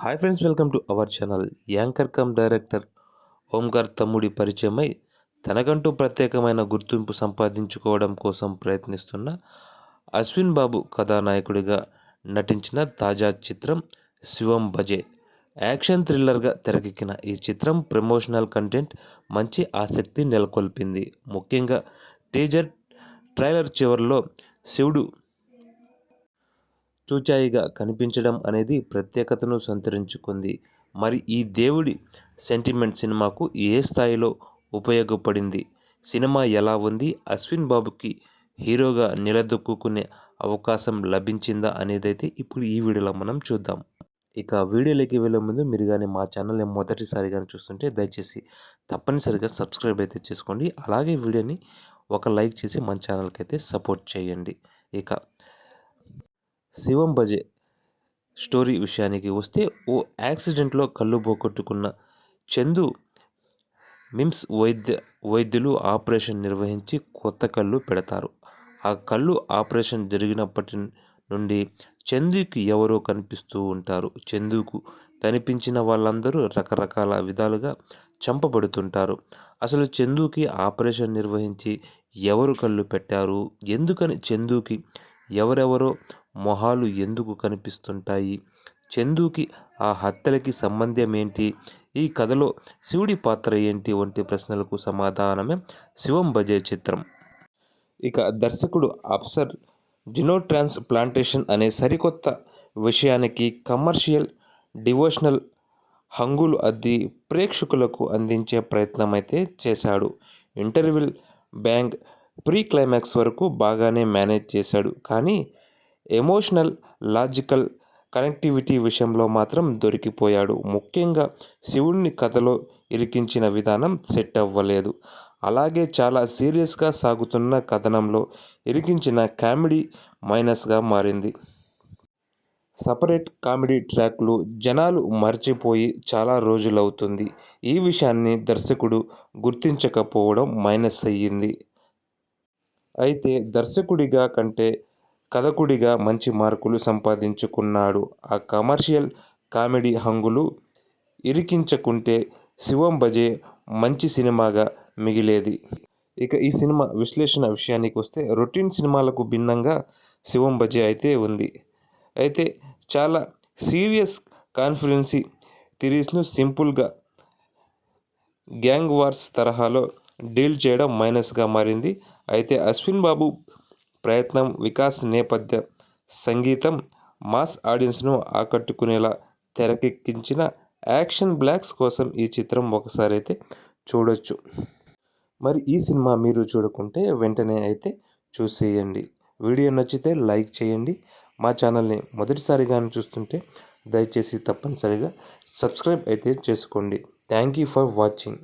Hi friends, welcome to our channel. Anchor come director Omkar తమ్ముడి పరిచయమై తనకంటూ ప్రత్యేకమైన గుర్తింపు సంపాదించుకోవడం కోసం ప్రయత్నిస్తున్న అశ్విన్ బాబు కథానాయకుడిగా నటించిన తాజా చిత్రం శివం బజే. యాక్షన్ థ్రిల్లర్గా తెరకెక్కిన ఈ చిత్రం ప్రమోషనల్ కంటెంట్ మంచి ఆసక్తి నెలకొల్పింది. ముఖ్యంగా టీజర్ ట్రైలర్ చివరిలో శివుడు చూచాయిగా కనిపించడం అనేది ప్రత్యేకతను సంతరించుకుంది. మరి ఈ దేవుడి సెంటిమెంట్ సినిమాకు ఏ స్థాయిలో ఉపయోగపడింది? సినిమా ఎలా ఉంది? అశ్విన్ బాబుకి హీరోగా నిలదొక్కునే అవకాశం లభించిందా అనేదైతే ఇప్పుడు ఈ వీడియోలో మనం చూద్దాం. ఇక వీడియోలోకి వెళ్ళే ముందు మీరు కానీ మా ఛానల్ని మొదటిసారిగా చూస్తుంటే దయచేసి తప్పనిసరిగా సబ్స్క్రైబ్ అయితే చేసుకోండి. అలాగే వీడియోని ఒక లైక్ చేసి మన ఛానల్కి అయితే సపోర్ట్ చేయండి. ఇక శివం బజే స్టోరీ విషయానికి వస్తే, ఓ యాక్సిడెంట్లో కళ్ళు పోగొట్టుకున్న చందు మిమ్స్ వైద్యులు ఆపరేషన్ నిర్వహించి కొత్త కళ్ళు పెడతారు. ఆ కళ్ళు ఆపరేషన్ జరిగినప్పటి నుండి చందుకి ఎవరో కనిపిస్తూ ఉంటారు. చందుకు కనిపించిన వాళ్ళందరూ రకరకాల విధాలుగా చంపబడుతుంటారు. అసలు చందుకి ఆపరేషన్ నిర్వహించి ఎవరు కళ్ళు పెట్టారు? ఎందుకని చందుకి ఎవరెవరో మొహాలు ఎందుకు కనిపిస్తుంటాయి? చందుకి ఆ హత్యలకి సంబంధం ఏంటి? ఈ కథలో శివుడి పాత్ర ఏంటి? వంటి ప్రశ్నలకు సమాధానమే శివం బజే చిత్రం. ఇక దర్శకుడు అప్సర్ జీనోట్రాన్స్ప్లాంటేషన్ అనే సరికొత్త విషయానికి కమర్షియల్, డివోషనల్ హంగులు అద్ది ప్రేక్షకులకు అందించే ప్రయత్నం అయితే చేశాడు. ఇంటర్వెల్, బ్యాంగ్, ప్రీ క్లైమాక్స్ వరకు బాగానే మేనేజ్ చేశాడు. కానీ ఎమోషనల్, లాజికల్ కనెక్టివిటీ విషయంలో మాత్రం దొరికిపోయాడు. ముఖ్యంగా శివుడిని కథలో ఇరికించిన విధానం సెట్ అవ్వలేదు. అలాగే చాలా సీరియస్గా సాగుతున్న కథనంలో ఇరికించిన కామెడీ మైనస్గా మారింది. సపరేట్ కామెడీ ట్రాక్లు జనాలు మర్చిపోయి చాలా రోజులవుతుంది. ఈ విషయాన్ని దర్శకుడు గుర్తించకపోవడం మైనస్ అయ్యింది. అయితే దర్శకుడిగా కంటే కథకుడిగా మంచి మార్కులు సంపాదించుకున్నాడు. ఆ కమర్షియల్ కామెడీ హంగులు ఇరికించకుంటే శివం బజే మంచి సినిమాగా మిగిలేది. ఇక ఈ సినిమా విశ్లేషణ విషయానికి వస్తే, రొటీన్ సినిమాలకు భిన్నంగా శివం బజే అయితే ఉంది. అయితే చాలా సీరియస్ కాన్స్పిరసీ థియరీస్ను సింపుల్గా గ్యాంగ్ వార్స్ తరహాలో డీల్ చేయడం మైనస్గా మారింది. అయితే అశ్విన్ బాబు ప్రయత్నం, వికాస్ నేపథ్య సంగీతం మాస్ ఆడియన్స్ను ఆకట్టుకునేలా తెరకెక్కించిన యాక్షన్ బ్లాక్స్ కోసం ఈ చిత్రం ఒకసారి అయితే చూడొచ్చు. మరి ఈ సినిమా మీరు చూడకుంటే వెంటనే అయితే చూసేయండి. వీడియో నచ్చితే లైక్ చేయండి. మా ఛానల్ని మొదటిసారిగా చూస్తుంటే దయచేసి తప్పనిసరిగా సబ్స్క్రైబ్ అయితే చేసుకోండి. Thank you for watching.